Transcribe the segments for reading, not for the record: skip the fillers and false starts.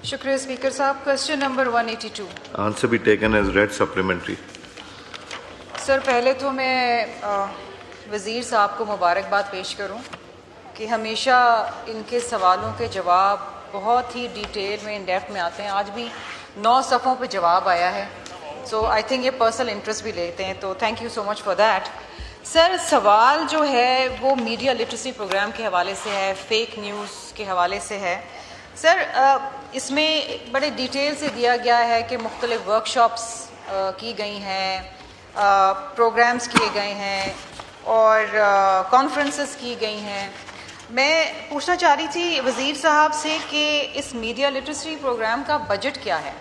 شکریہ اسپیکر صاحب. Question number 182. Answer be taken as read supplementary. سر پہلے تو میں وزیر صاحب کو مبارکباد پیش کروں کہ ہمیشہ ان کے سوالوں کے جواب بہت ہی ڈیٹیل میں ان ڈیپتھ میں آتے ہیں. آج بھی 9 صفحوں پہ جواب آیا ہے. سو آئی تھنک یہ پرسنل انٹرسٹ بھی لیتے ہیں, تو thank you so much for that. Sir سوال جو ہے وہ میڈیا لٹریسی پروگرام کے حوالے سے ہے, فیک نیوز کے حوالے سے ہے. سر اس میں بڑے ڈیٹیل سے دیا گیا ہے کہ مختلف ورک شاپس کی گئی ہیں, پروگرامز کیے گئے ہیں اور کانفرنسز کی گئی ہیں. میں پوچھنا چاہ رہی تھی وزیر صاحب سے کہ اس میڈیا لٹریسی پروگرام کا بجٹ کیا ہے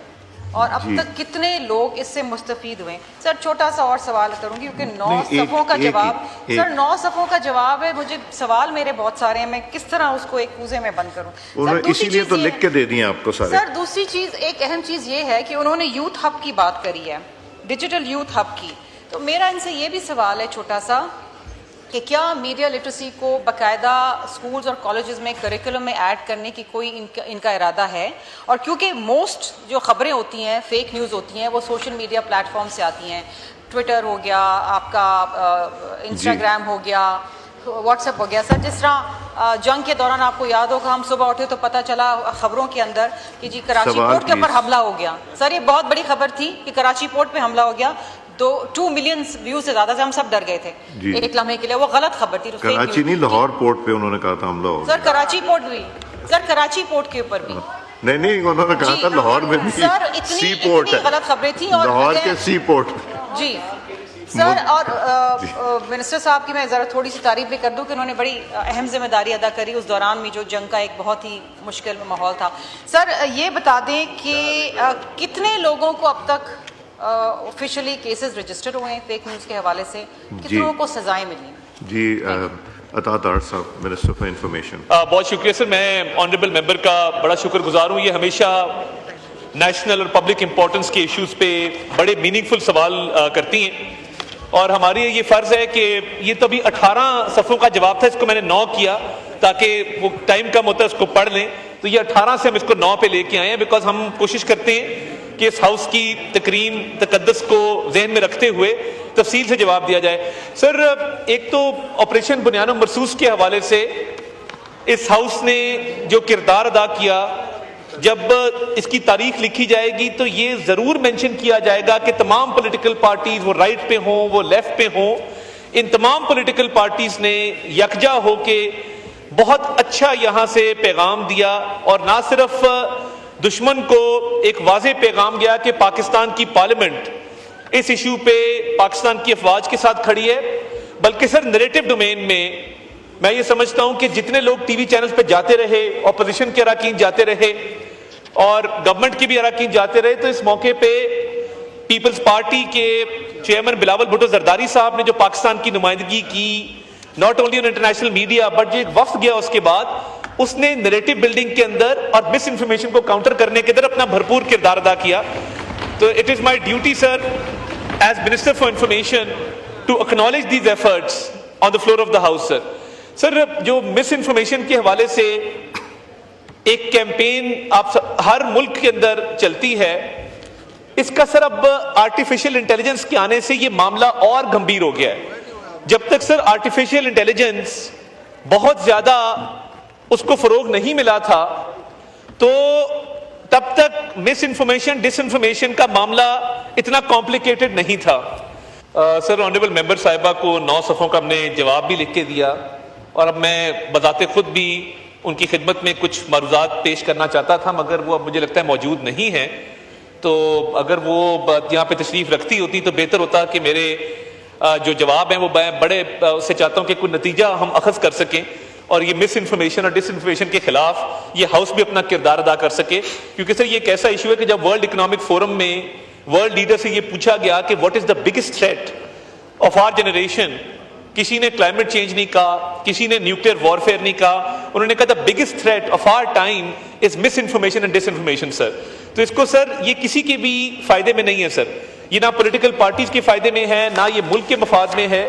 اور اب تک کتنے لوگ اس سے مستفید ہوئے. سر چھوٹا سا اور سوال کروں گی کیونکہ 9 صفحوں کا جواب, سر 9 صفحوں کا جواب ہے, مجھے سوال میرے بہت سارے ہیں, میں کس طرح اس کو ایک کوزے میں بند کروں. اسی لیے تو لکھ کے دے دیا آپ کو سارے. سر دوسری چیز, ایک اہم چیز یہ ہے کہ انہوں نے یوتھ ہب کی بات کری ہے, ڈیجیٹل یوتھ ہب کی. تو میرا ان سے یہ بھی سوال ہے چھوٹا سا کہ کیا میڈیا لٹریسی کو باقاعدہ اسکولز اور کالجز میں کریکولم میں ایڈ کرنے کی کوئی ان کا ارادہ ہے. اور کیونکہ موسٹ جو خبریں ہوتی ہیں, فیک نیوز ہوتی ہیں, وہ سوشل میڈیا پلیٹ فارم سے آتی ہیں. ٹویٹر ہو گیا, آپ کا انسٹاگرام ہو گیا, واٹس ایپ ہو گیا. سر جس طرح جنگ کے دوران آپ کو یاد ہوگا ہم صبح اٹھے تو پتہ چلا خبروں کے اندر کہ جی کراچی پورٹ کے اوپر حملہ ہو گیا. سر یہ بہت بڑی خبر تھی کہ کراچی پورٹ پہ حملہ ہو گیا. 2 ملین ویوز سے زیادہ سے ہم سب ڈر گئے تھے ایک لمحے کے لیے. وہ غلط خبر تھی. کراچی نہیں, لاہور پورٹ پہ انہوں نے کہا تھا حملہ ہو. سر کراچی پورٹ بھی, سر کراچی پورٹ کے اوپر بھی نہیں, انہوں نے کہا تھا لاہور میں بھی. سر سی پورٹ غلط خبریں تھیں اور لاہور کے سی پورٹ. جی سر, اور منسٹر صاحب کی میں ذرا تھوڑی سی تعریف بھی کر دوں کہ انہوں نے بڑی اہم ذمہ داری ادا کری اس دوران میں جو جنگ کا ایک بہت ہی مشکل ماحول تھا. سر یہ بتا دیں کہ کتنے لوگوں کو اب تک آفیشلی کیسز رجسٹر ہوئے ہیں فیک نیوز کے حوالے سے, کتنوں کو سزائیں ملی ہیں؟ جی عطا طاہر صاحب, منسٹر فار انفارمیشن. بہت شکریہ سر. میں آنریبل ممبر کا بڑا شکر گزار ہوں. یہ ہمیشہ نیشنل اور پبلک امپورٹنس کے ایشوز پہ بڑے میننگ فل سوال کرتی ہیں, اور ہماری یہ فرض ہے کہ یہ تو ابھی 18 صفحوں کا جواب تھا, اس کو میں نے 9 کیا تاکہ وہ ٹائم کم ہوتا ہے اس کو پڑھ لیں. تو یہ 18 سے ہم اس کو 9 پہ لے کے آئے ہیں, بیکاز ہم کوشش کرتے ہیں کہ اس ہاؤس کی تکریم تقدس کو ذہن میں رکھتے ہوئے تفصیل سے جواب دیا جائے. سر ایک تو آپریشن بنیان و مرصوص کے حوالے سے اس ہاؤس نے جو کردار ادا کیا, جب اس کی تاریخ لکھی جائے گی تو یہ ضرور مینشن کیا جائے گا کہ تمام پولیٹیکل پارٹیز, وہ رائٹ پہ ہوں وہ لیفٹ پہ ہوں, ان تمام پولیٹیکل پارٹیز نے یکجا ہو کے بہت اچھا یہاں سے پیغام دیا, اور نہ صرف دشمن کو ایک واضح پیغام گیا کہ پاکستان کی پارلیمنٹ اس ایشو پہ پاکستان کی افواج کے ساتھ کھڑی ہے, بلکہ سر نیریٹو ڈومین میں یہ سمجھتا ہوں کہ جتنے لوگ ٹی وی چینلز پہ جاتے رہے, اپوزیشن کے اراکین جاتے رہے اور گورنمنٹ کے بھی اراکین جاتے رہے, تو اس موقع پہ پیپلز پارٹی کے چیئرمین بلاول بھٹو زرداری صاحب نے جو پاکستان کی نمائندگی کی, not only in international media but جو ایک وفد گیا اس کے بعد, اس نے نیریٹو بلڈنگ کے اندر اور مس انفارمیشن کو کاؤنٹر کرنے کے اندر اپنا بھرپور کردار ادا کیا. تو it is my duty sir as minister for information to acknowledge these efforts on the floor of the house. Sir جو مس انفارمیشن کے حوالے سے ایک کیمپین آپ ہر ملک کے اندر چلتی ہے, اس کا سر اب آرٹیفیشل انٹیلیجنس کے آنے سے یہ معاملہ اور گمبھیر ہو گیا ہے. جب تک سر آرٹیفیشل انٹیلیجنس بہت زیادہ اس کو فروغ نہیں ملا تھا, تو تب تک مس انفارمیشن ڈس انفارمیشن کا معاملہ اتنا کمپلیکیٹڈ نہیں تھا. سر آنریبل ممبر صاحبہ کو 9 صفحوں کا ہم نے جواب بھی لکھ کے دیا, اور اب میں بذات خود بھی ان کی خدمت میں کچھ معروضات پیش کرنا چاہتا تھا, مگر وہ اب مجھے لگتا ہے موجود نہیں ہیں. تو اگر وہ یہاں پہ تشریف رکھتی ہوتی تو بہتر ہوتا کہ میرے جو جواب ہیں وہ میں بڑے اس سے چاہتا ہوں کہ کوئی نتیجہ ہم اخذ کر سکیں, اور یہ مس انفارمیشن اور ڈس انفارمیشن کے خلاف یہ ہاؤس بھی اپنا کردار ادا کر سکے. کیونکہ سر یہ ایک ایسا ایشو ہے کہ جب ورلڈ اکنامک فورم میں ورلڈ لیڈر سے یہ پوچھا گیا کہ what is the biggest threat of our generation, کسی نے کلائمیٹ چینج نہیں کہا, کسی نے نیوکلیئر وارفیئر نہیں کہا, انہوں نے کہا the biggest threat of our time is misinformation and disinformation. Sir تو اس کو سر یہ کسی کے بھی فائدے میں نہیں ہے سر, یہ نہ پولیٹیکل پارٹیز کے فائدے میں ہے, نہ یہ ملک کے مفاد میں ہے.